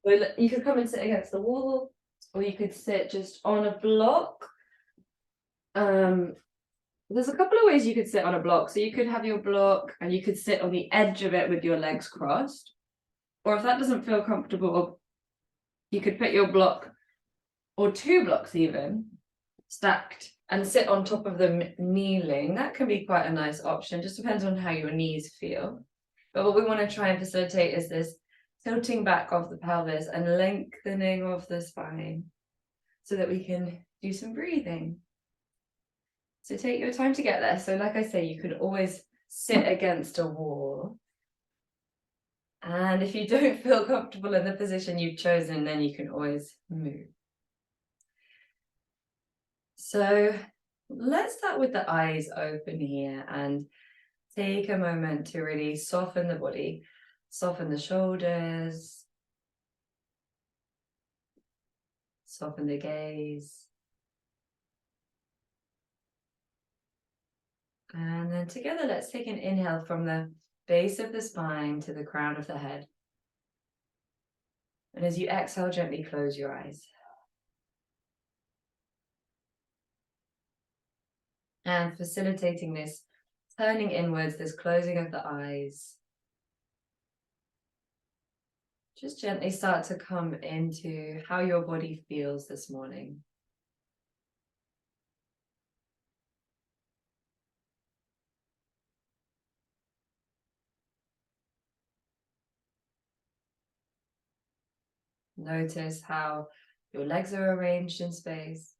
So you could come and sit against the wall, or you could sit just on a block. There's a couple of ways you could sit on a block. So you could have your block and you could sit on the edge of it with your legs crossed. Or if that doesn't feel comfortable, you could put your block, or two blocks even, stacked and sit on top of them kneeling. That can be quite a nice option, just depends on how your knees feel. But what we want to try and facilitate is this tilting back of the pelvis and lengthening of the spine so that we can do some breathing. So take your time to get there. So like I say, you can always sit against a wall. And if you don't feel comfortable in the position you've chosen, then you can always move. So let's start with the eyes open here and take a moment to really soften the body, soften the shoulders, soften the gaze. And then together, let's take an inhale from the base of the spine to the crown of the head. And as you exhale, gently close your eyes. And facilitating this turning inwards, this closing of the eyes. Just gently start to come into how your body feels this morning. Notice how your legs are arranged in space.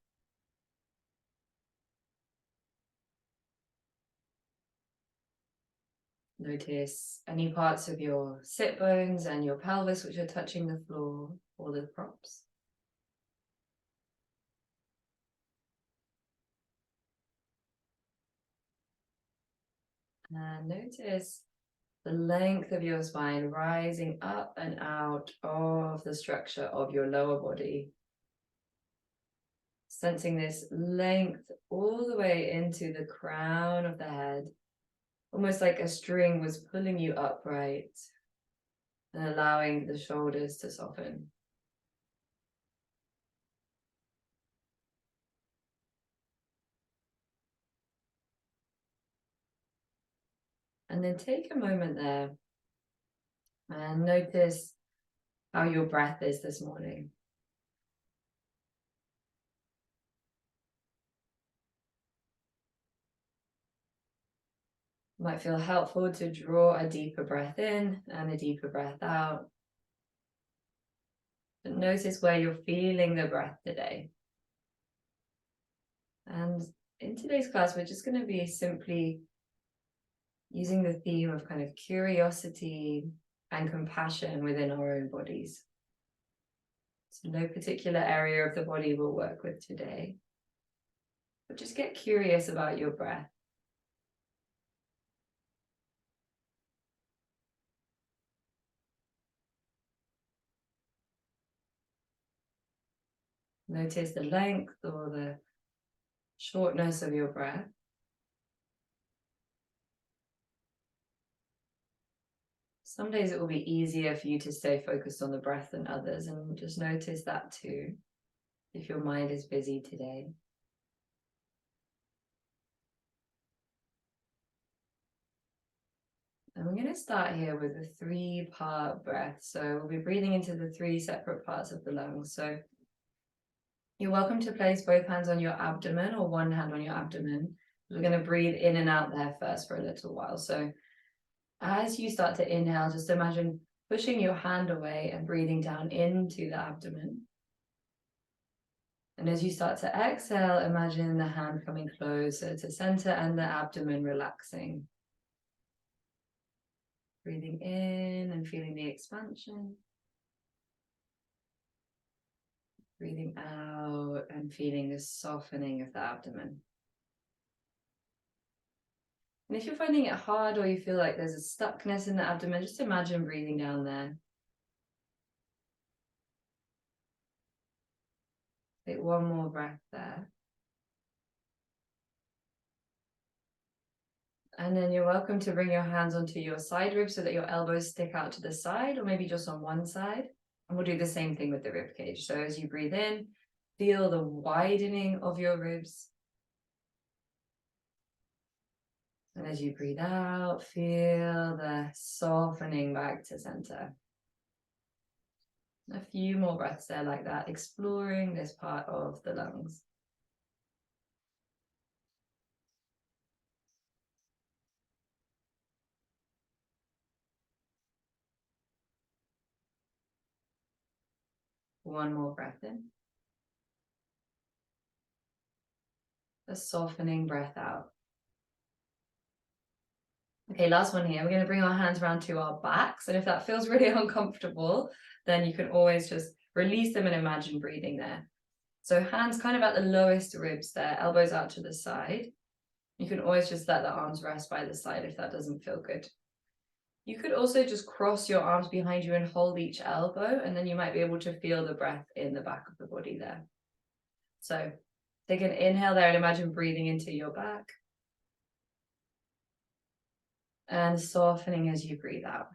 Notice any parts of your sit bones and your pelvis which are touching the floor or the props. And notice the length of your spine rising up and out of the structure of your lower body. Sensing this length all the way into the crown of the head, almost like a string was pulling you upright and allowing the shoulders to soften. And then take a moment there and notice how your breath is this morning. It might feel helpful to draw a deeper breath in and a deeper breath out. But notice where you're feeling the breath today. And in today's class, we're just going to be simply using the theme of kind of curiosity and compassion within our own bodies. So no particular area of the body we'll work with today, but just get curious about your breath. Notice the length or the shortness of your breath. Some days it will be easier for you to stay focused on the breath than others, and just notice that too, if your mind is busy today. And we're going to start here with a 3-part breath. So we'll be breathing into the 3 separate parts of the lungs. So you're welcome to place both hands on your abdomen or one hand on your abdomen. We're going to breathe in and out there first for a little while. So as you start to inhale, just imagine pushing your hand away and breathing down into the abdomen. And as you start to exhale, imagine the hand coming closer to center and the abdomen relaxing. Breathing in and feeling the expansion. Breathing out and feeling the softening of the abdomen. And if you're finding it hard or you feel like there's a stuckness in the abdomen, just imagine breathing down there. Take one more breath there. And then you're welcome to bring your hands onto your side ribs so that your elbows stick out to the side, or maybe just on one side. And we'll do the same thing with the rib cage. So as you breathe in, feel the widening of your ribs. And as you breathe out, feel the softening back to center. A few more breaths there like that, exploring this part of the lungs. One more breath in. A softening breath out. Okay, last one here. We're going to bring our hands around to our backs. And if that feels really uncomfortable, then you can always just release them and imagine breathing there. So hands kind of at the lowest ribs there, elbows out to the side. You can always just let the arms rest by the side if that doesn't feel good. You could also just cross your arms behind you and hold each elbow, and then you might be able to feel the breath in the back of the body there. So take an inhale there and imagine breathing into your back. And softening as you breathe out.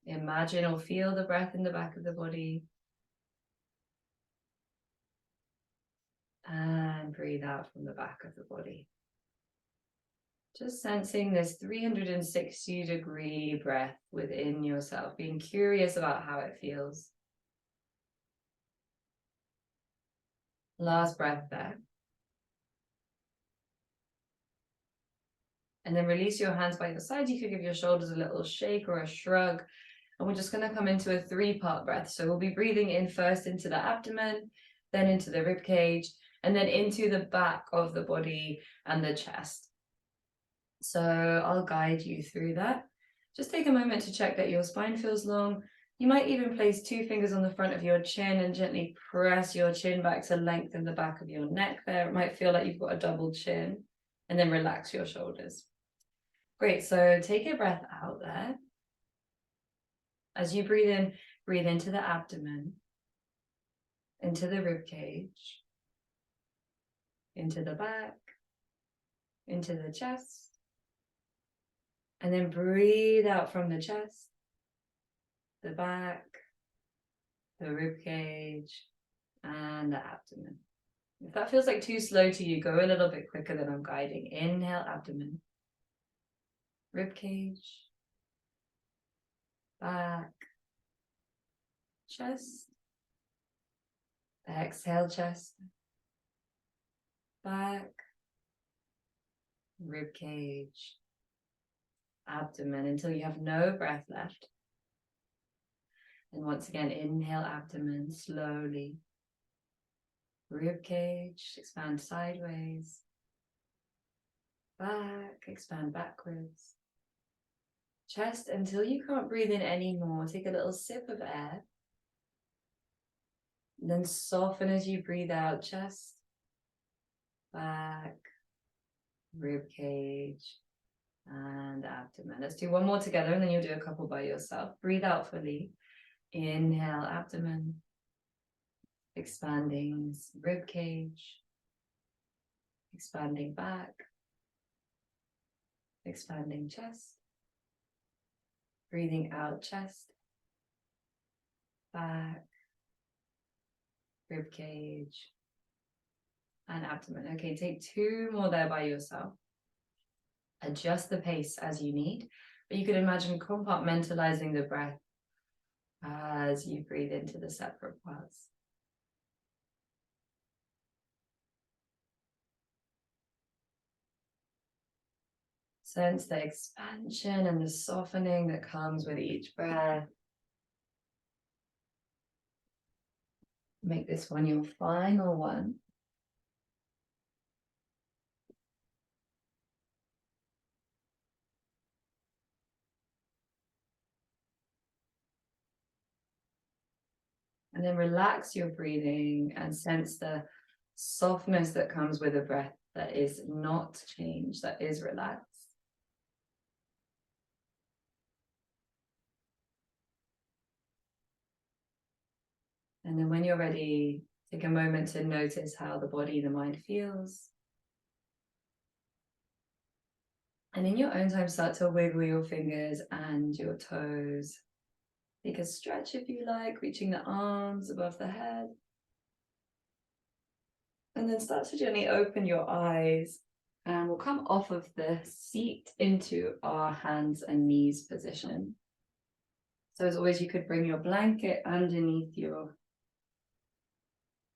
Imagine or feel the breath in the back of the body. And breathe out from the back of the body. Just sensing this 360-degree breath within yourself, being curious about how it feels. Last breath there. And then release your hands by your side. You could give your shoulders a little shake or a shrug. And we're just going to come into a 3-part breath. So we'll be breathing in first into the abdomen, then into the rib cage, and then into the back of the body and the chest. So I'll guide you through that. Just take a moment to check that your spine feels long. You might even place 2 fingers on the front of your chin and gently press your chin back to lengthen the back of your neck there. It might feel like you've got a double chin, and then relax your shoulders. Great, so take a breath out there. As you breathe in, breathe into the abdomen, into the rib cage, into the back, into the chest, and then breathe out from the chest, the back, the rib cage, and the abdomen. If that feels like too slow to you, go a little bit quicker than I'm guiding. Inhale, abdomen, rib cage, back, chest, exhale, chest, back, rib cage, abdomen, until you have no breath left. And once again, inhale, abdomen, slowly. Rib cage, expand sideways. Back, expand backwards. Chest, until you can't breathe in anymore, take a little sip of air. And then soften as you breathe out, chest, back, rib cage, and abdomen. Let's do one more together, and then you'll do a couple by yourself. Breathe out fully. Inhale, abdomen, expanding rib cage, expanding back, expanding chest, breathing out, chest, back, rib cage, and abdomen. Okay, take 2 more there by yourself. Adjust the pace as you need, but you can imagine compartmentalizing the breath as you breathe into the separate parts. Sense the expansion and the softening that comes with each breath. Make this one your final one. And then relax your breathing and sense the softness that comes with a breath that is not changed, that is relaxed. And then when you're ready, take a moment to notice how the body, the mind feels. And in your own time, start to wiggle your fingers and your toes. Take a stretch if you like, reaching the arms above the head. And then start to gently open your eyes. And we'll come off of the seat into our hands and knees position. So as always, you could bring your blanket underneath your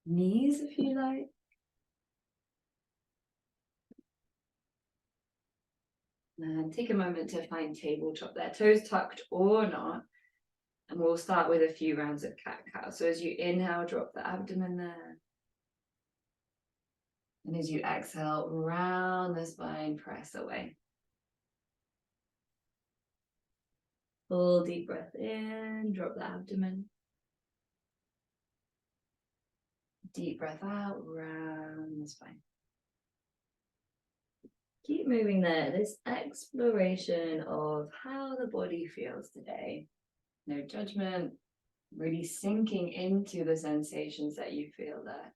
knees if you like. And take a moment to find tabletop there, toes tucked or not. And we'll start with a few rounds of cat-cow. So as you inhale, drop the abdomen there. And as you exhale, round the spine, press away. Full deep breath in, drop the abdomen. Deep breath out, round the spine. Keep moving there, this exploration of how the body feels today. No judgment, really sinking into the sensations that you feel there.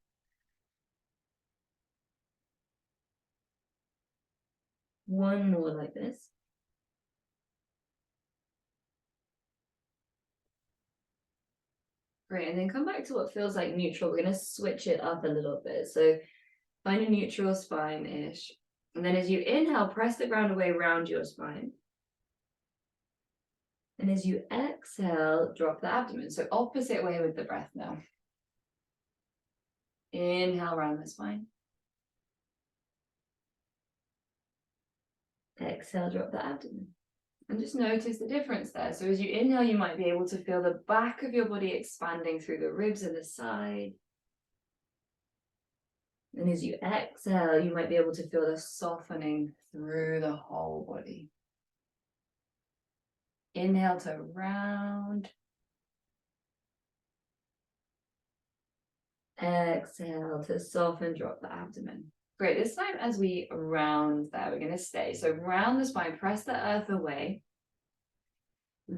One more like this. Great, and then come back to what feels like neutral. We're going to switch it up a little bit. So find a neutral spine-ish. And then as you inhale, press the ground away around your spine. And as you exhale, drop the abdomen. So opposite way with the breath now. Inhale, round the spine. Exhale, drop the abdomen. And just notice the difference there. So as you inhale, you might be able to feel the back of your body expanding through the ribs and the side. And as you exhale, you might be able to feel the softening through the whole body. Inhale to round. Exhale to soften, drop the abdomen. Great, this time as we round there, we're going to stay. So round the spine, press the earth away.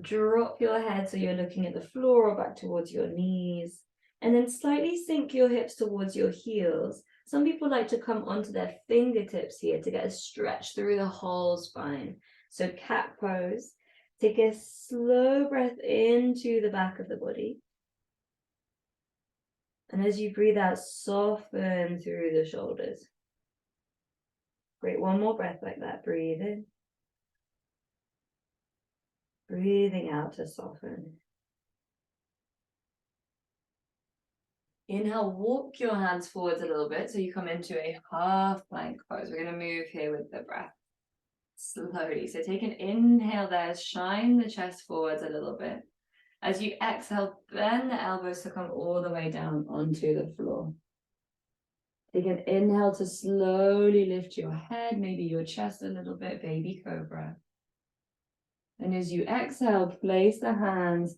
Drop your head so you're looking at the floor or back towards your knees. And then slightly sink your hips towards your heels. Some people like to come onto their fingertips here to get a stretch through the whole spine. So cat pose. Take a slow breath into the back of the body. And as you breathe out, soften through the shoulders. Great, one more breath like that. Breathe in. Breathing out to soften. Inhale, walk your hands forwards a little bit so you come into a half plank pose. We're going to move here with the breath slowly. So take an inhale there, shine the chest forwards a little bit. As you exhale, bend the elbows to come all the way down onto the floor. Take an inhale to slowly lift your head, maybe your chest a little bit, baby cobra. And as you exhale, place the hands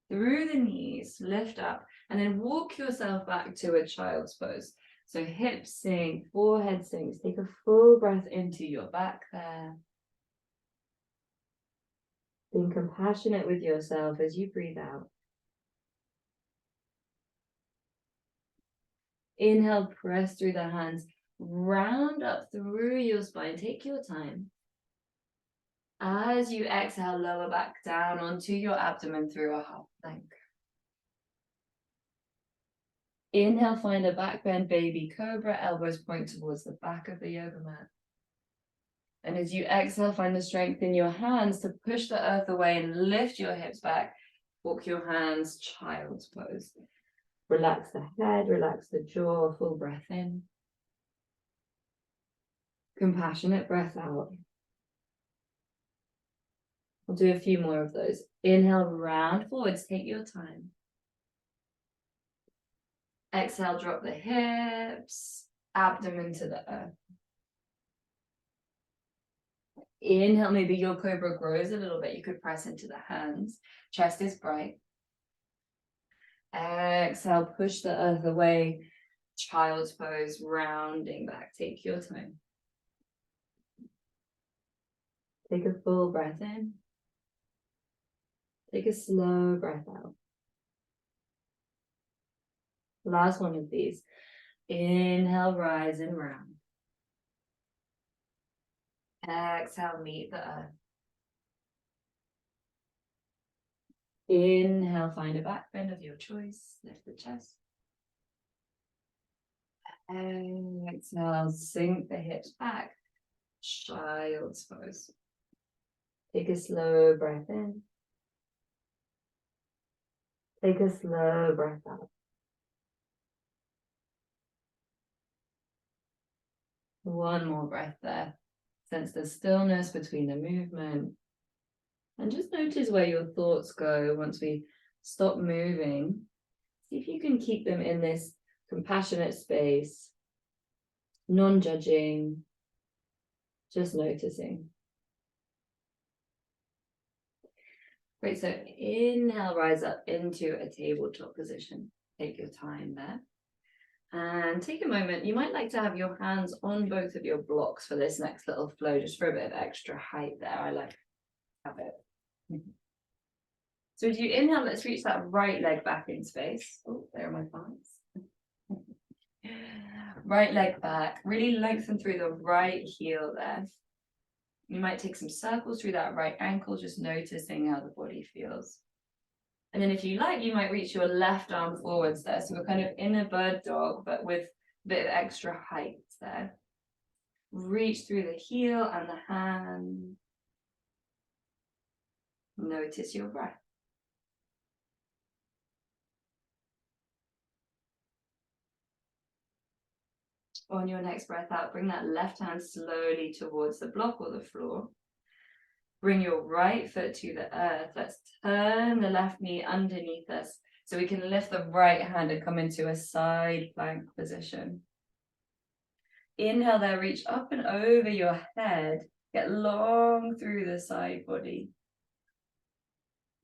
through the knees, lift up, and then walk yourself back to a child's pose. So hips sink, forehead sinks. Take a full breath into your back there. Being compassionate with yourself as you breathe out. Inhale, press through the hands, round up through your spine. Take your time. As you exhale, lower back down onto your abdomen through a half plank. Inhale, find a back bend, baby cobra, elbows point towards the back of the yoga mat. And as you exhale, find the strength in your hands to push the earth away and lift your hips back. Walk your hands, child's pose. Relax the head, relax the jaw, full breath in. Compassionate breath out. We'll do a few more of those. Inhale, round forwards, take your time. Exhale, drop the hips, abdomen to the earth. Inhale, maybe your cobra grows a little bit. You could press into the hands. Chest is bright. Exhale, push the earth away. Child's pose, rounding back. Take your time. Take a full breath in. Take a slow breath out. Last one of these. Inhale, rise and round. Exhale, meet the earth. Inhale, find a back bend of your choice. Lift the chest. Exhale, sink the hips back. Child's pose. Take a slow breath in. Take a slow breath out. One more breath there. Sense the stillness between the movement. And just notice where your thoughts go once we stop moving. See if you can keep them in this compassionate space, non-judging, just noticing. Great, so inhale, rise up into a tabletop position. Take your time there. And take a moment, you might like to have your hands on both of your blocks for this next little flow, just for a bit of extra height there. I like to have it. So as you inhale, let's reach that right leg back in space. Oh, there are my palms. Right leg back, really lengthen through the right heel there. You might take some circles through that right ankle, just noticing how the body feels. And then if you like, you might reach your left arm forwards there. So we're kind of in a bird dog, but with a bit of extra height there. Reach through the heel and the hand. Notice your breath. On your next breath out, bring that left hand slowly towards the block or the floor. Bring your right foot to the earth. Let's turn the left knee underneath us so we can lift the right hand and come into a side plank position. Inhale there, reach up and over your head. Get long through the side body.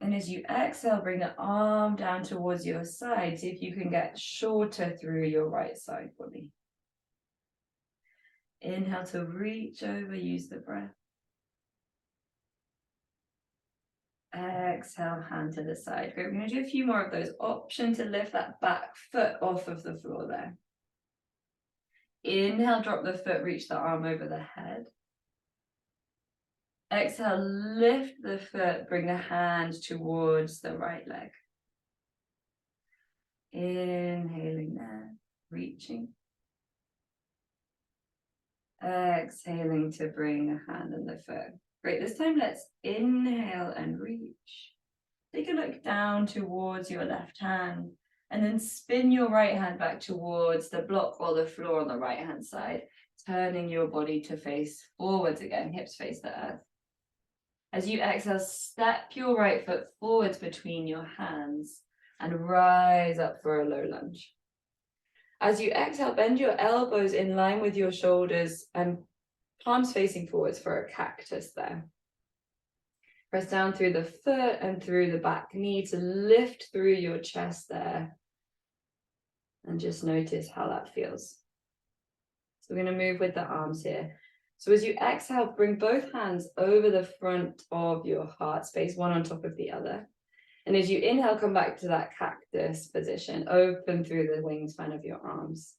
And as you exhale, bring the arm down towards your side. See if you can get shorter through your right side body. Inhale to reach over, use the breath. Exhale, hand to the side. Great, we're going to do a few more of those. Option to lift that back foot off of the floor there. Inhale, drop the foot, reach the arm over the head. Exhale, lift the foot, bring the hand towards the right leg. Inhaling there, reaching. Exhaling to bring the hand and the foot. Great, this time let's inhale and reach. Take a look down towards your left hand and then spin your right hand back towards the block or the floor on the right hand side, turning your body to face forwards again, hips face the earth. As you exhale, step your right foot forwards between your hands and rise up for a low lunge. As you exhale, bend your elbows in line with your shoulders and palms facing forwards for a cactus there. Press down through the foot and through the back knee to lift through your chest there. And just notice how that feels. So we're going to move with the arms here. So as you exhale, bring both hands over the front of your heart space, one on top of the other. And as you inhale, come back to that cactus position. Open through the wingspan of your arms.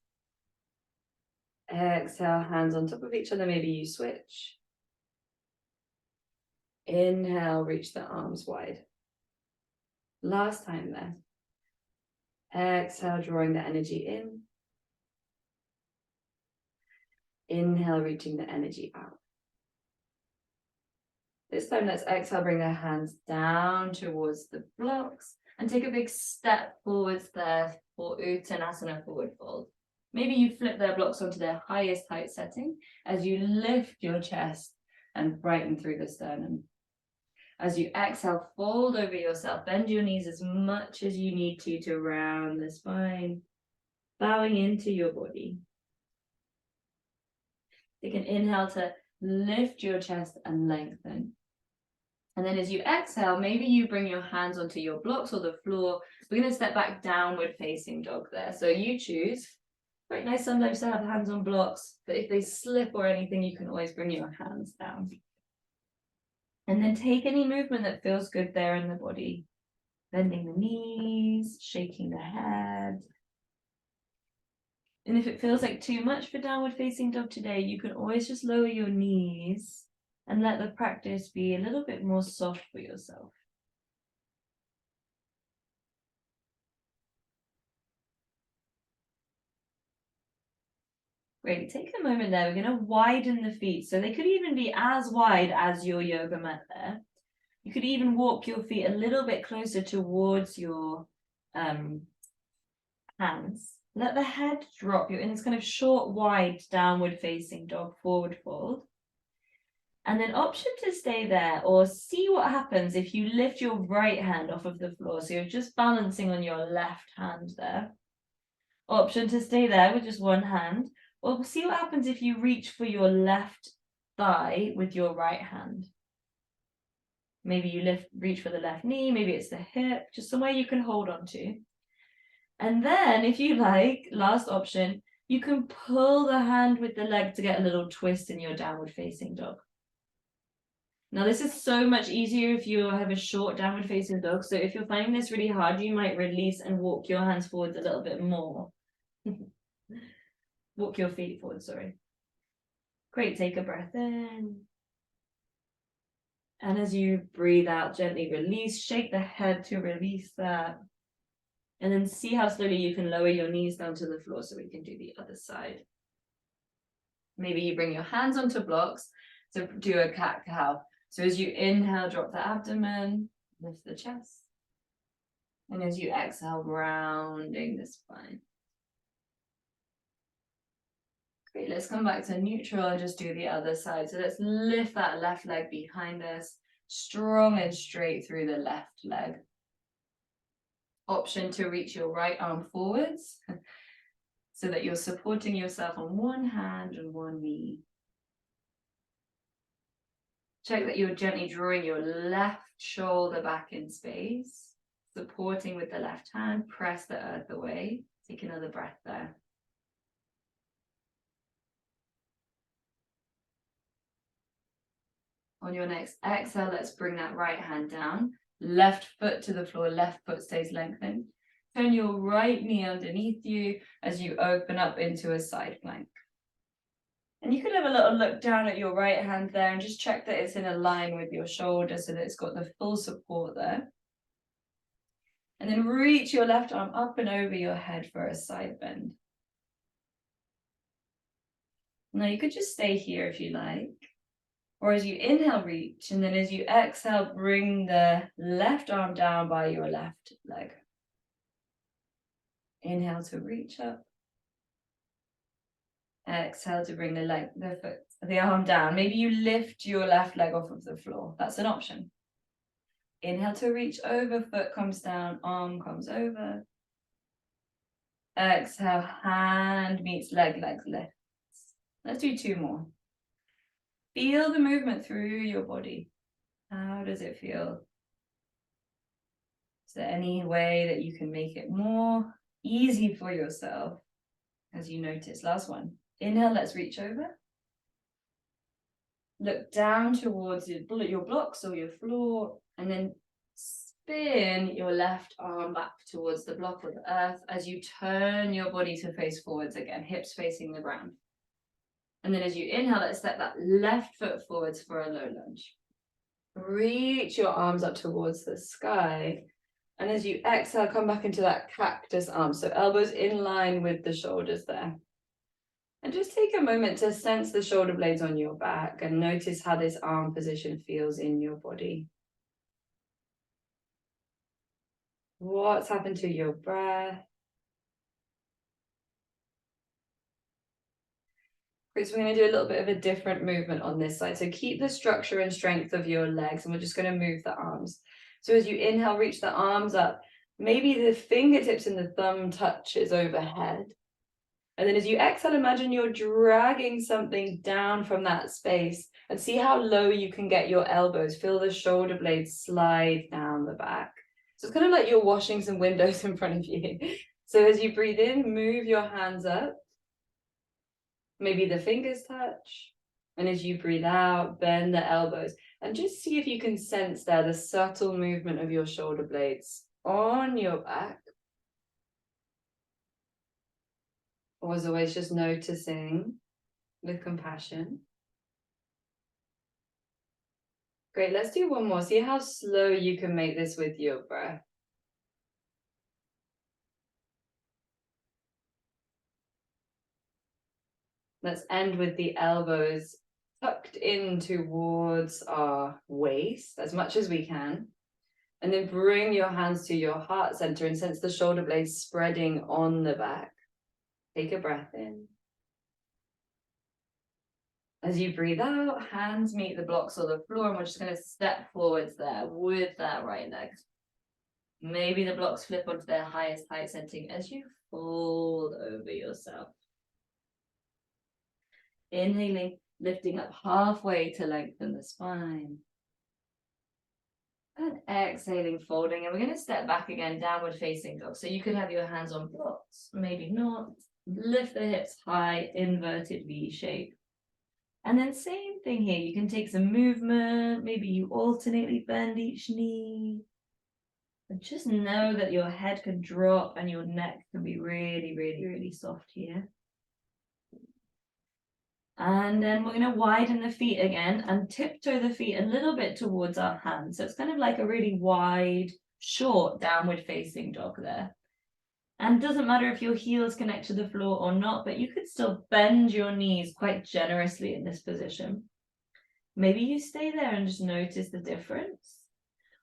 Exhale, hands on top of each other. Maybe you switch. Inhale, reach the arms wide. Last time there. Exhale, drawing the energy in. Inhale, reaching the energy out. This time, let's exhale, bring the hands down towards the blocks and take a big step forwards there for Uttanasana, forward fold. Maybe you flip their blocks onto their highest height setting as you lift your chest and brighten through the sternum. As you exhale, fold over yourself, bend your knees as much as you need to round the spine, bowing into your body. Take an inhale to lift your chest and lengthen. And then as you exhale, maybe you bring your hands onto your blocks or the floor. We're going to step back downward facing dog there. So you choose. Quite nice sometimes to have hands on blocks, but if they slip or anything, you can always bring your hands down. And then take any movement that feels good there in the body. Bending the knees, shaking the head. And if it feels like too much for downward facing dog today, you can always just lower your knees and let the practice be a little bit more soft for yourself. Great, take a moment there. We're going to widen the feet. So they could even be as wide as your yoga mat there. You could even walk your feet a little bit closer towards your hands. Let the head drop. You're in this kind of short, wide, downward facing dog, forward fold. And then option to stay there, or see what happens if you lift your right hand off of the floor. So you're just balancing on your left hand there. Option to stay there with just one hand. Or see what happens if you reach for your left thigh with your right hand. Maybe you reach for the left knee, maybe it's the hip, just somewhere you can hold on to. And then, if you like, last option, you can pull the hand with the leg to get a little twist in your downward facing dog. Now, this is so much easier if you have a short downward facing dog. So if you're finding this really hard, you might release and walk your hands forwards a little bit more. Walk your feet forward, sorry. Great, take a breath in. And as you breathe out, gently release, shake the head to release that. And then see how slowly you can lower your knees down to the floor so we can do the other side. Maybe you bring your hands onto blocks to do a cat-cow. So as you inhale, drop the abdomen, lift the chest. And as you exhale, rounding the spine. Great, let's come back to neutral and just do the other side. So let's lift that left leg behind us, strong and straight through the left leg. Option to reach your right arm forwards so that you're supporting yourself on one hand and one knee. Check that you're gently drawing your left shoulder back in space, supporting with the left hand, press the earth away. Take another breath there. On your next exhale, let's bring that right hand down. Left foot to the floor, left foot stays lengthened. Turn your right knee underneath you as you open up into a side plank. And you could have a little look down at your right hand there and just check that it's in a line with your shoulder so that it's got the full support there. And then reach your left arm up and over your head for a side bend. Now you could just stay here if you like. Or as you inhale, reach, and then as you exhale, bring the left arm down by your left leg. Inhale to reach up. Exhale to bring the arm down. Maybe you lift your left leg off of the floor. That's an option. Inhale to reach over, foot comes down, arm comes over. Exhale, hand meets leg, legs lifts. Let's do two more. Feel the movement through your body. How does it feel? Is there any way that you can make it more easy for yourself as you notice? Last one. Inhale, let's reach over. Look down towards your blocks or your floor, and then spin your left arm back towards the block of earth as you turn your body to face forwards again, hips facing the ground. And then as you inhale, let's step that left foot forwards for a low lunge. Reach your arms up towards the sky. And as you exhale, come back into that cactus arm. So elbows in line with the shoulders there. And just take a moment to sense the shoulder blades on your back and notice how this arm position feels in your body. What's happened to your breath? Great, so we're going to do a little bit of a different movement on this side. So keep the structure and strength of your legs, and we're just going to move the arms. So as you inhale, reach the arms up. Maybe the fingertips and the thumb touches overhead. And then as you exhale, imagine you're dragging something down from that space and see how low you can get your elbows. Feel the shoulder blades slide down the back. So it's kind of like you're washing some windows in front of you. So as you breathe in, move your hands up. Maybe the fingers touch. And as you breathe out, bend the elbows. And just see if you can sense there the subtle movement of your shoulder blades on your back. Or as always, just noticing with compassion. Great, let's do one more. See how slow you can make this with your breath. Let's end with the elbows tucked in towards our waist as much as we can. And then bring your hands to your heart center and sense the shoulder blades spreading on the back. Take a breath in. As you breathe out, hands meet the blocks or the floor, and we're just going to step forwards there with that right leg. Maybe the blocks flip onto their highest height, sensing as you fold over yourself. Inhaling, lifting up halfway to lengthen the spine. And exhaling, folding. And we're going to step back again, downward facing dog. So you could have your hands on blocks, maybe not. Lift the hips high, inverted V shape. And then same thing here. You can take some movement. Maybe you alternately bend each knee. But just know that your head can drop and your neck can be really, really, really soft here. And then we're going to widen the feet again and tiptoe the feet a little bit towards our hands. So it's kind of like a really wide, short downward facing dog there. And it doesn't matter if your heels connect to the floor or not, but you could still bend your knees quite generously in this position. Maybe you stay there and just notice the difference.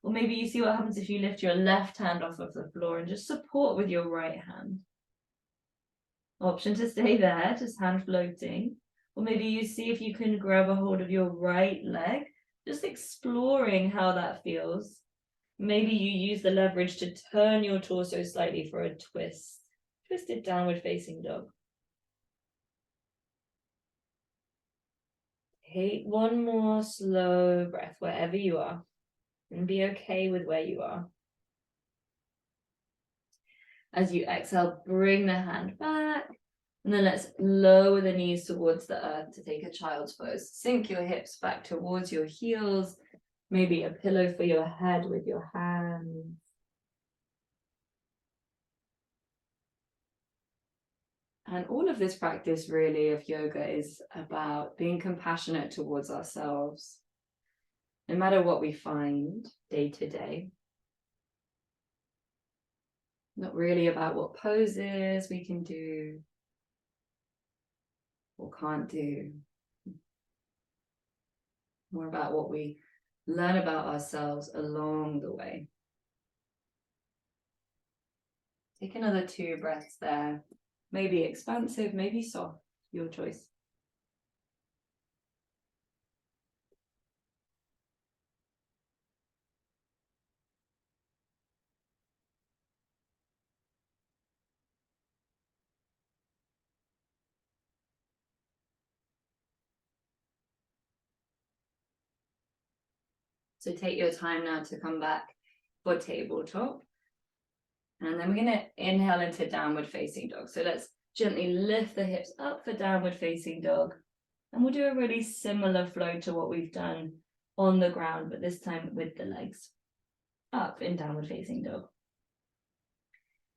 Or maybe you see what happens if you lift your left hand off of the floor and just support with your right hand. Option to stay there, just hand floating. Or maybe you see if you can grab a hold of your right leg, just exploring how that feels. Maybe you use the leverage to turn your torso slightly for a twist. Twisted downward facing dog. Take one more slow breath wherever you are and be okay with where you are. As you exhale, bring the hand back. And then let's lower the knees towards the earth to take a child's pose. Sink your hips back towards your heels. Maybe a pillow for your head with your hands. And all of this practice really of yoga is about being compassionate towards ourselves. No matter what we find day to day. Not really about what poses we can do or can't do. More about what we learn about ourselves along the way. Take another 2 breaths there. Maybe expansive, maybe soft, your choice. So take your time now to come back for tabletop. And then we're going to inhale into downward facing dog. So let's gently lift the hips up for downward facing dog. And we'll do a really similar flow to what we've done on the ground, but this time with the legs up in downward facing dog.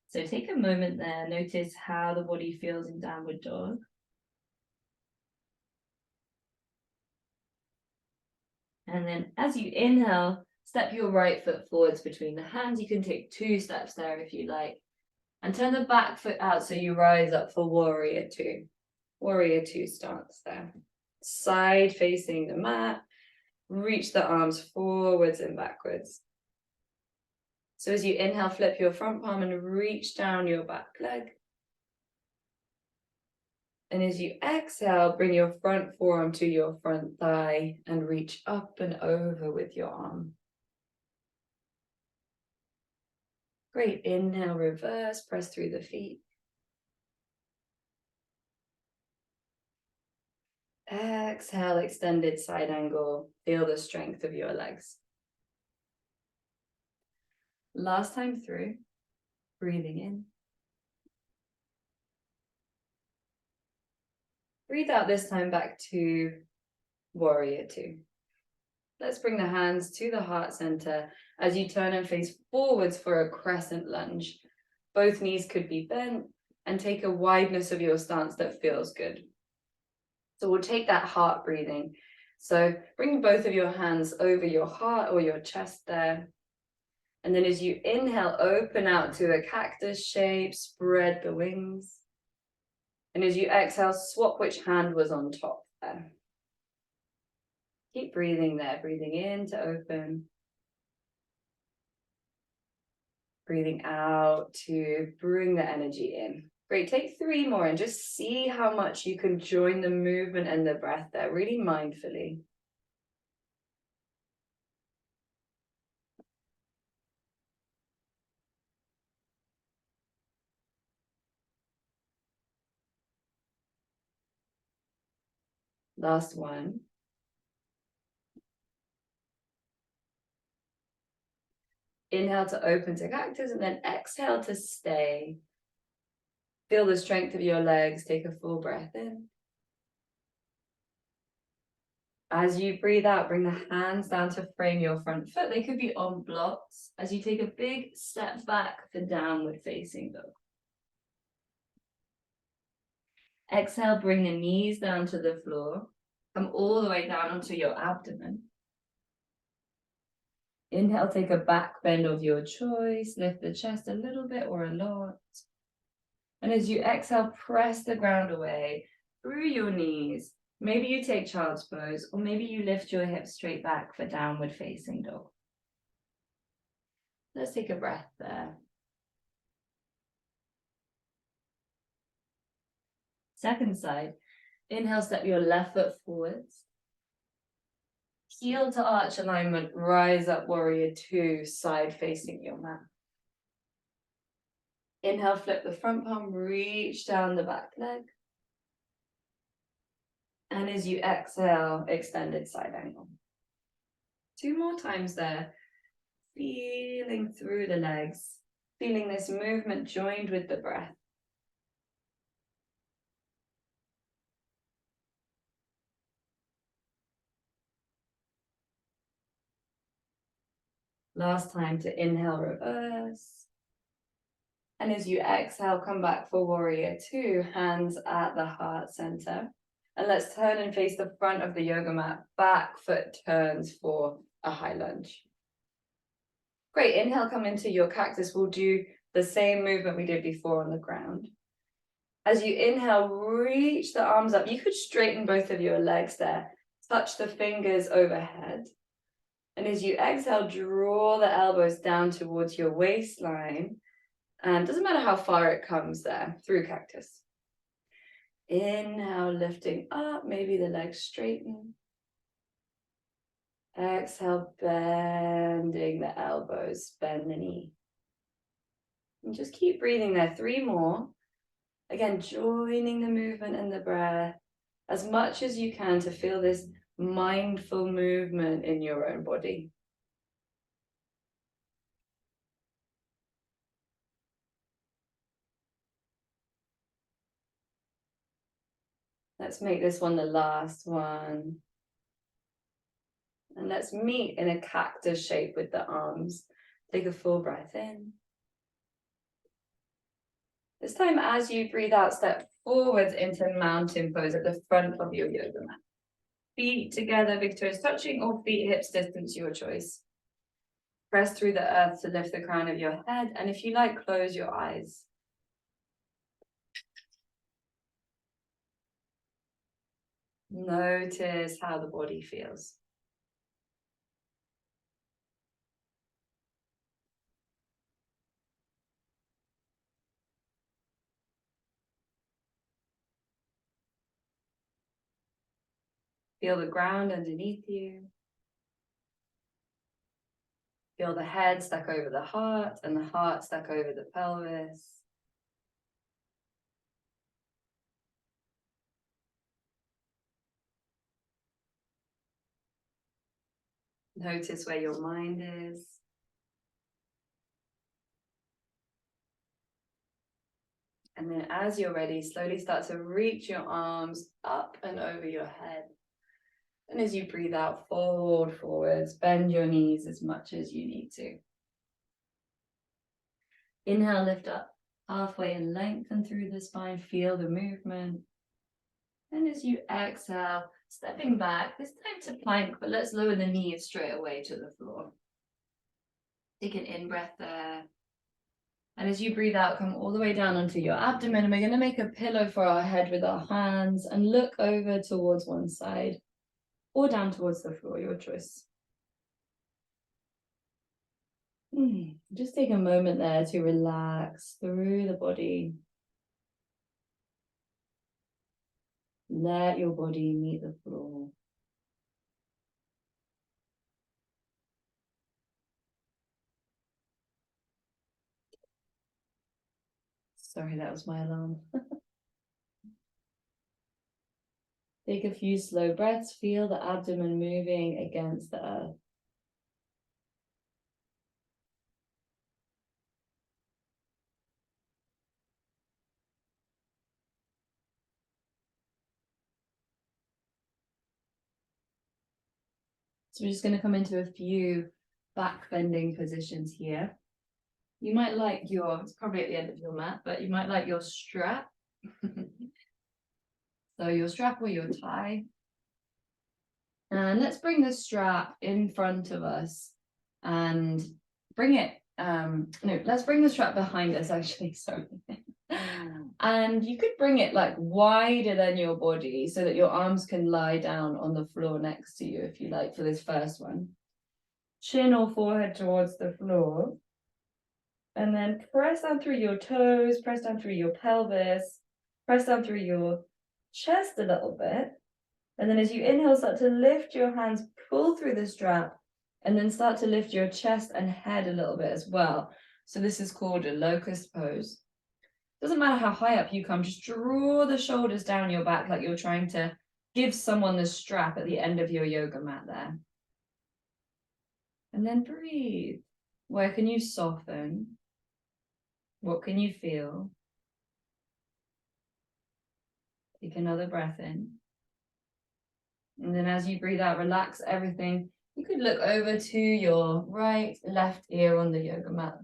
So take a moment there. Notice how the body feels in downward dog. And then as you inhale, step your right foot forwards between the hands. You can take 2 steps there if you like. And turn the back foot out so you rise up for warrior 2. Warrior 2 stance there. Side facing the mat. Reach the arms forwards and backwards. So as you inhale, flip your front palm and reach down your back leg. And as you exhale, bring your front forearm to your front thigh and reach up and over with your arm. Great. Inhale, reverse, press through the feet. Exhale, extended side angle. Feel the strength of your legs. Last time through, breathing in. Breathe out this time back to warrior 2. Let's bring the hands to the heart center as you turn and face forwards for a crescent lunge. Both knees could be bent and take a wideness of your stance that feels good. So we'll take that heart breathing. So bring both of your hands over your heart or your chest there. And then as you inhale, open out to a cactus shape, spread the wings. And as you exhale, swap which hand was on top there. Keep breathing there, breathing in to open. Breathing out to bring the energy in. Great, take 3 more and just see how much you can join the movement and the breath there, really mindfully. Last one. Inhale to open to cactus and then exhale to stay. Feel the strength of your legs. Take a full breath in. As you breathe out, bring the hands down to frame your front foot. They could be on blocks as you take a big step back for downward facing dog. Exhale, bring the knees down to the floor. Come all the way down onto your abdomen. Inhale, take a back bend of your choice. Lift the chest a little bit or a lot. And as you exhale, press the ground away through your knees. Maybe you take child's pose, or maybe you lift your hips straight back for downward facing dog. Let's take a breath there. Second side, inhale, step your left foot forwards. Heel to arch alignment, rise up, warrior 2, side facing your mat. Inhale, flip the front palm, reach down the back leg. And as you exhale, extended side angle. 2 more times there. Feeling through the legs, feeling this movement joined with the breath. Last time to inhale, reverse. And as you exhale, come back for warrior 2, hands at the heart center. And let's turn and face the front of the yoga mat. Back foot turns for a high lunge. Great, inhale, come into your cactus. We'll do the same movement we did before on the ground. As you inhale, reach the arms up. You could straighten both of your legs there. Touch the fingers overhead. And as you exhale, draw the elbows down towards your waistline. And it doesn't matter how far it comes there, through cactus. Inhale, lifting up, maybe the legs straighten. Exhale, bending the elbows, bend the knee. And just keep breathing there, 3 more. Again, joining the movement and the breath as much as you can to feel this mindful movement in your own body. Let's make this one the last one. And let's meet in a cactus shape with the arms. Take a full breath in. This time, as you breathe out, step forwards into mountain pose at the front of your yoga mat. Feet together, big toes touching, or feet hips distance, your choice. Press through the earth to lift the crown of your head, and if you like, close your eyes. Notice how the body feels. Feel the ground underneath you. Feel the head stuck over the heart and the heart stuck over the pelvis. Notice where your mind is. And then as you're ready, slowly start to reach your arms up and over your head. And as you breathe out, fold forwards, bend your knees as much as you need to. Inhale, lift up halfway and lengthen through the spine. Feel the movement. And as you exhale, Stepping back, this time to plank, but let's lower the knees straight away to the floor. Take an in-breath there. And as you breathe out, come all the way down onto your abdomen. And we're going to make a pillow for our head with our hands and look over towards one side or down towards the floor, your choice. Just take a moment there to relax through the body. Let your body meet the floor. Sorry, that was my alarm. Take a few slow breaths. Feel the abdomen moving against the earth. So we're just going to come into a few back bending positions here. You might like it's probably at the end of your mat, but you might like your strap. So your strap or your tie. And let's bring the strap in front of us and bring it, let's bring the strap behind us actually, sorry. And you could bring it like wider than your body so that your arms can lie down on the floor next to you if you like for this first one. Chin or forehead towards the floor. And then press down through your toes, press down through your pelvis, press down through your chest a little bit. And then as you inhale, start to lift your hands, pull through the strap, and then start to lift your chest and head a little bit as well. So this is called a locust pose. Doesn't matter how high up you come, just draw the shoulders down your back like you're trying to give someone the strap at the end of your yoga mat there. And then breathe. Where can you soften? What can you feel? Take another breath in. And then as you breathe out, relax everything. You could look over to your right, left ear on the yoga mat.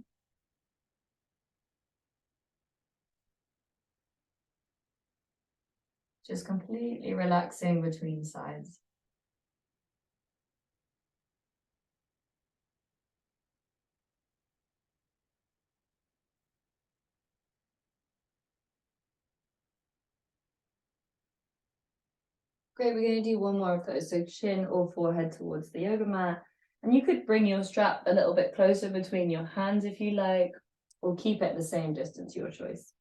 Just completely relaxing between sides. Great, we're going to do one more of those. So chin or forehead towards the yoga mat. And you could bring your strap a little bit closer between your hands if you like, or keep it the same distance, your choice.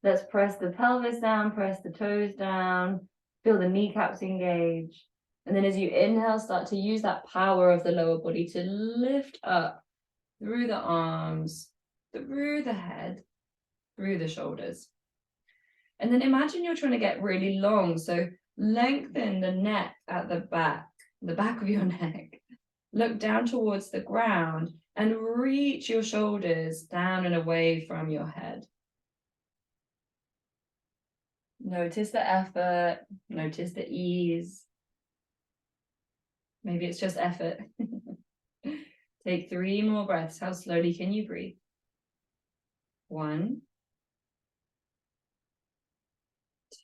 Let's press the pelvis down, press the toes down, feel the kneecaps engage. And then as you inhale, start to use that power of the lower body to lift up through the arms, through the head, through the shoulders. And then imagine you're trying to get really long. So lengthen the neck at the back of your neck. Look down towards the ground and reach your shoulders down and away from your head. Notice the effort, notice the ease. Maybe it's just effort. Take 3 more breaths. How slowly can you breathe? 1,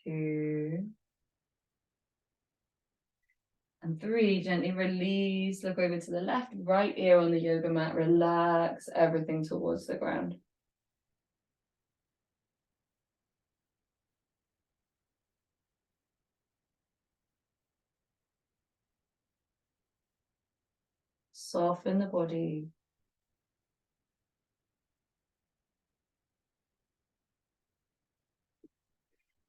2, and 3. Gently release. Look over to the left, right ear on the yoga mat. Relax everything towards the ground. Soften the body.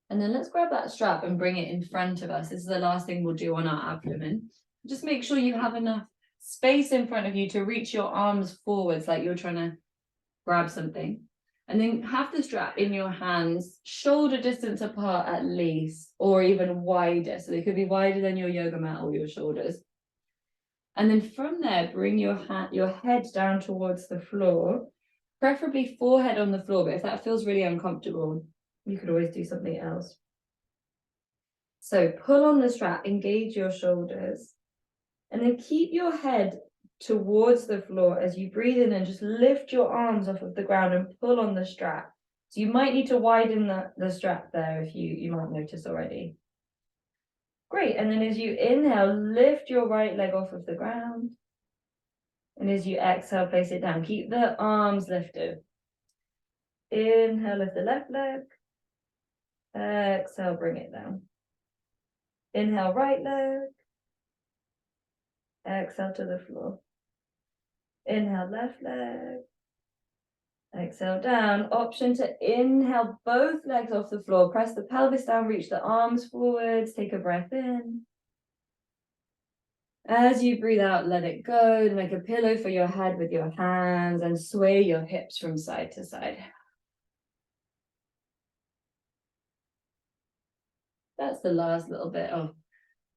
And then let's grab that strap and bring it in front of us. This is the last thing we'll do on our abdomen. Just make sure you have enough space in front of you to reach your arms forwards like you're trying to grab something. And then have the strap in your hands, shoulder distance apart at least, or even wider. So they could be wider than your yoga mat or your shoulders. And then from there, bring your head down towards the floor, preferably forehead on the floor. But if that feels really uncomfortable, you could always do something else. So pull on the strap, engage your shoulders, and then keep your head towards the floor as you breathe in and just lift your arms off of the ground and pull on the strap. So you might need to widen the strap there if you might notice already. Great. And then as you inhale, lift your right leg off of the ground. And as you exhale, place it down. Keep the arms lifted. Inhale, lift the left leg. Exhale, bring it down. Inhale, right leg. Exhale to the floor. Inhale, left leg. Exhale down. Option to inhale both legs off the floor. Press the pelvis down, reach the arms forwards. Take a breath in. As you breathe out, let it go. Make a pillow for your head with your hands and sway your hips from side to side. That's the last little bit of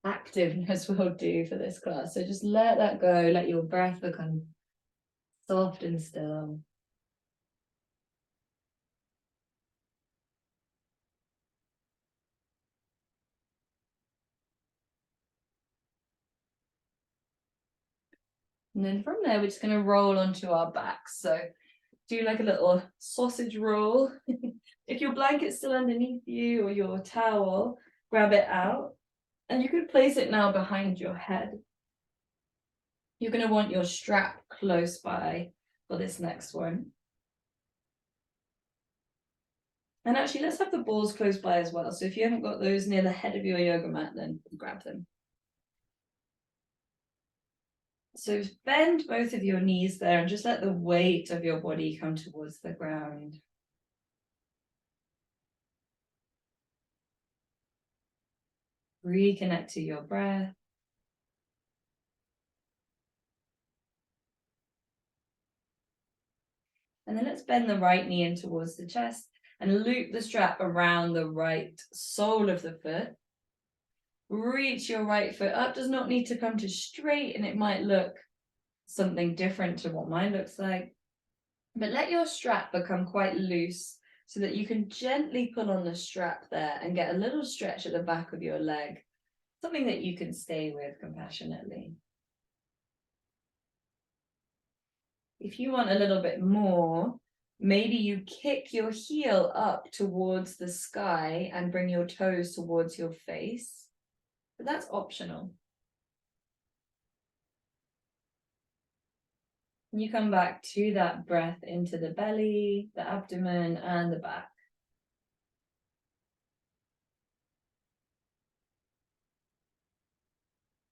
activeness we'll do for this class. So just let that go. Let your breath become soft and still. And then from there, we're just going to roll onto our backs. So do like a little sausage roll. If your blanket's still underneath you or your towel, grab it out. And you could place it now behind your head. You're going to want your strap close by for this next one. And actually, let's have the balls close by as well. So if you haven't got those near the head of your yoga mat, then grab them. So bend both of your knees there and just let the weight of your body come towards the ground. Reconnect to your breath. And then let's bend the right knee in towards the chest and loop the strap around the right sole of the foot. Reach your right foot up. Does not need to come to straight, and it might look something different to what mine looks like. But let your strap become quite loose so that you can gently pull on the strap there and get a little stretch at the back of your leg. Something that you can stay with compassionately. If you want a little bit more, maybe you kick your heel up towards the sky and bring your toes towards your face. But that's optional. You come back to that breath into the belly, the abdomen, and the back.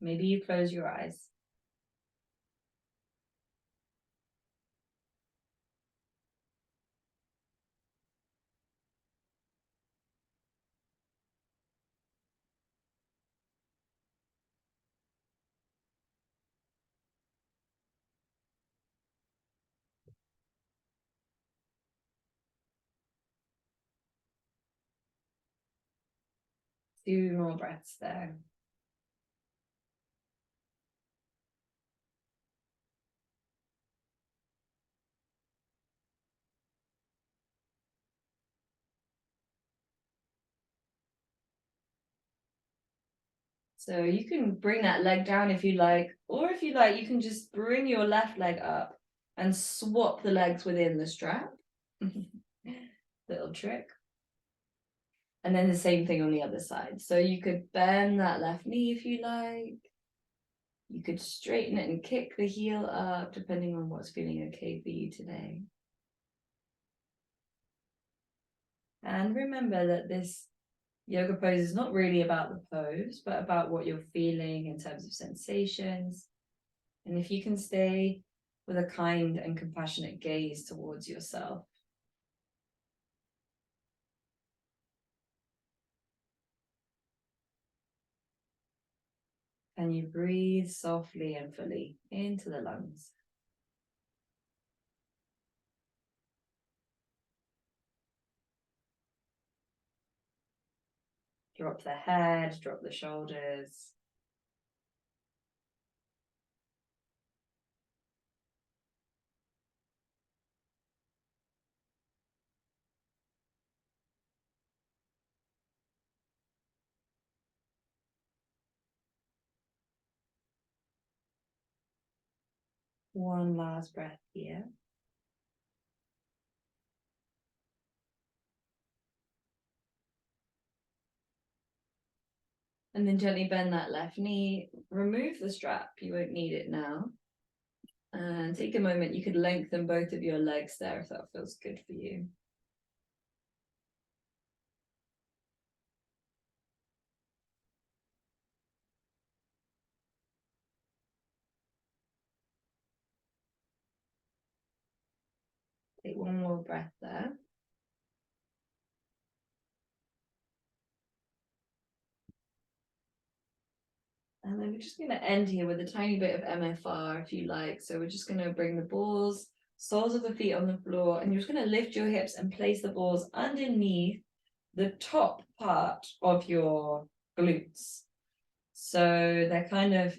Maybe you close your eyes. Two more breaths there. So you can bring that leg down if you like, or if you like, you can just bring your left leg up and swap the legs within the strap. Little trick. And then the same thing on the other side. So you could bend that left knee if you like. You could straighten it and kick the heel up, depending on what's feeling okay for you today. And remember that this yoga pose is not really about the pose, but about what you're feeling in terms of sensations. And if you can stay with a kind and compassionate gaze towards yourself. And you breathe softly and fully into the lungs. Drop the head, drop the shoulders. One last breath here. And then gently bend that left knee, remove the strap, you won't need it now. And take a moment, you could lengthen both of your legs there if that feels good for you. Take one more breath there. And then we're just going to end here with a tiny bit of MFR if you like. So we're just going to bring the balls, soles of the feet on the floor, and you're just going to lift your hips and place the balls underneath the top part of your glutes. So they're kind of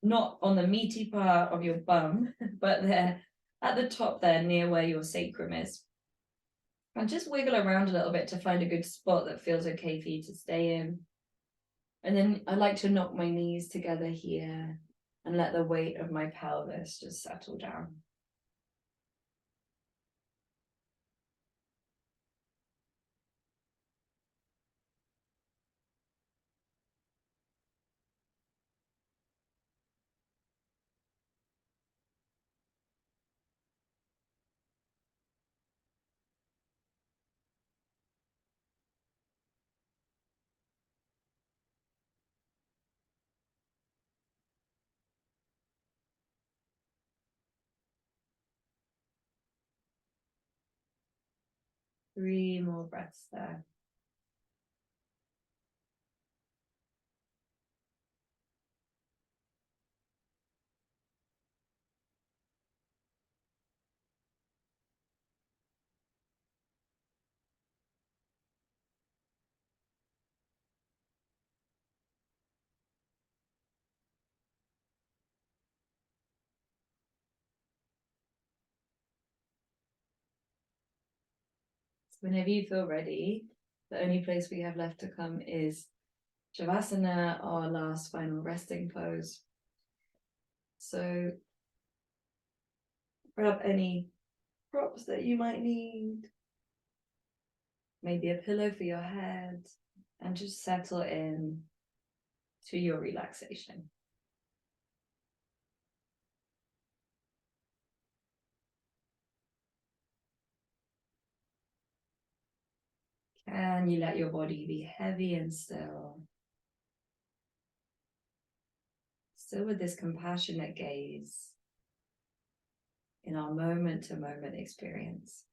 not on the meaty part of your bum, but they're at the top there near where your sacrum is. And just wiggle around a little bit to find a good spot that feels okay for you to stay in. And then I like to knock my knees together here and let the weight of my pelvis just settle down. Three more breaths there. So whenever you feel ready, the only place we have left to come is Shavasana, our last final resting pose. So grab any props that you might need, maybe a pillow for your head, and just settle in to your relaxation. Can you let your body be heavy and still? Still with this compassionate gaze in our moment-to-moment experience.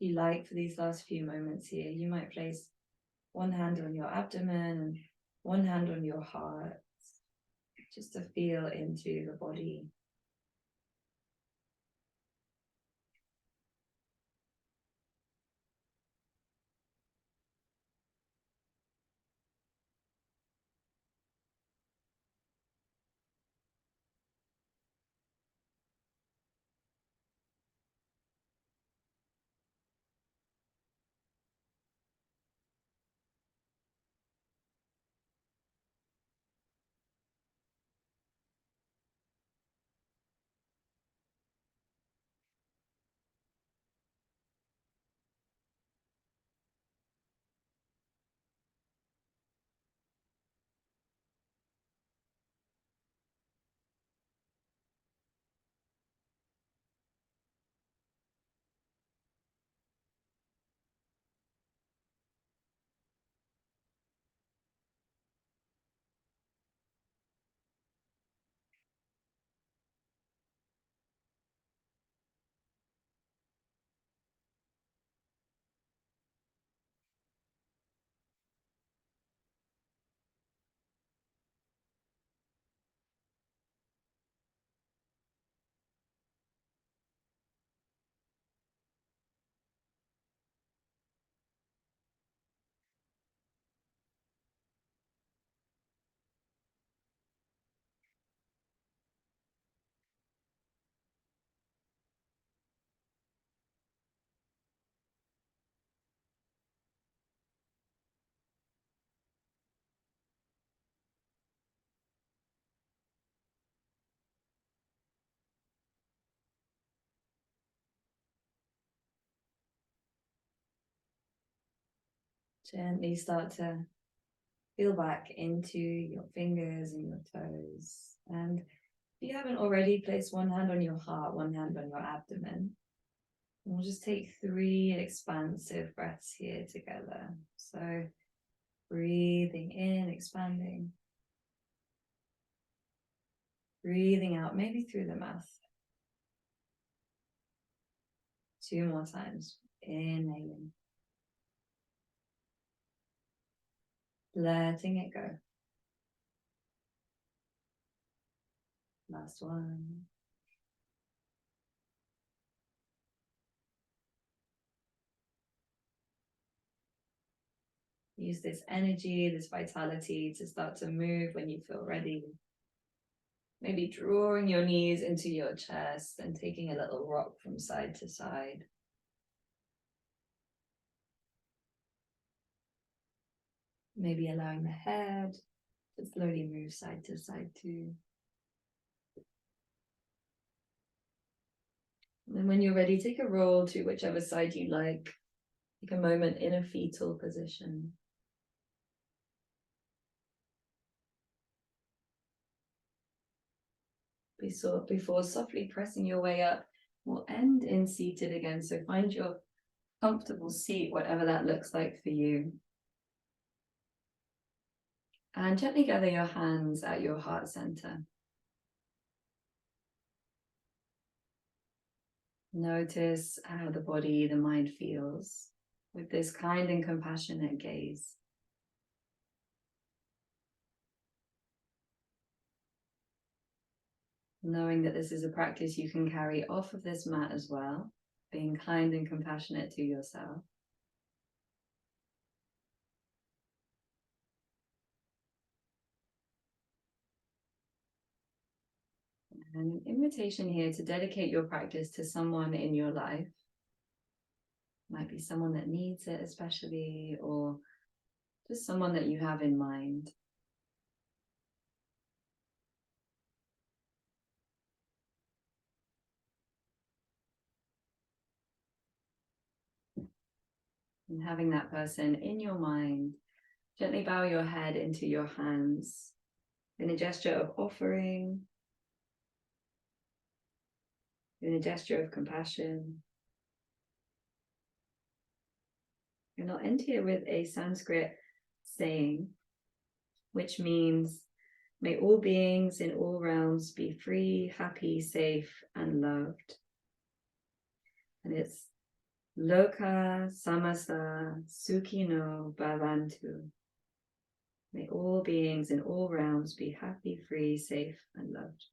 you like, for these last few moments here, you might place one hand on your abdomen and one hand on your heart, just to feel into the body. Gently start to feel back into your fingers and your toes. And if you haven't already, place one hand on your heart, one hand on your abdomen. And we'll just take 3 expansive breaths here together. So breathing in, expanding. Breathing out, maybe through the mouth. 2 more times. Inhaling. Letting it go. Last one. Use this energy, this vitality to start to move when you feel ready. Maybe drawing your knees into your chest and taking a little rock from side to side. Maybe allowing the head to slowly move side to side too. And then when you're ready, take a roll to whichever side you like. Take a moment in a fetal position. Before softly pressing your way up, we'll end in seated again. So find your comfortable seat, whatever that looks like for you. And gently gather your hands at your heart center. Notice how the body, the mind feels with this kind and compassionate gaze. Knowing that this is a practice you can carry off of this mat as well, being kind and compassionate to yourself. And an invitation here to dedicate your practice to someone in your life. Might be someone that needs it especially, or just someone that you have in mind. And having that person in your mind, gently bow your head into your hands in a gesture of offering, in a gesture of compassion. And I'll end here with a Sanskrit saying, which means, may all beings in all realms be free, happy, safe, and loved. And it's Lokah, Samastah, Sukhino, Bhavantu. May all beings in all realms be happy, free, safe, and loved.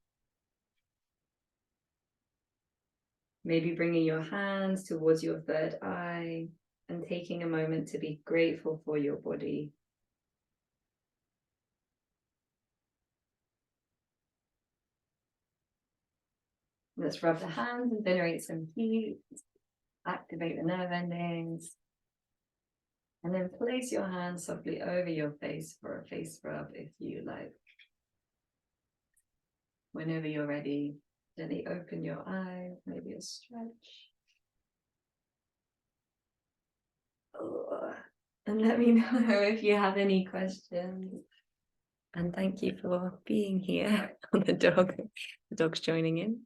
Maybe bringing your hands towards your third eye and taking a moment to be grateful for your body. Let's rub the hands and generate some heat, activate the nerve endings, and then place your hands softly over your face for a face rub if you like. Whenever you're ready, gently open your eyes, maybe a stretch. Oh, and let me know if you have any questions. And thank you for being here on the dog. The dog's joining in.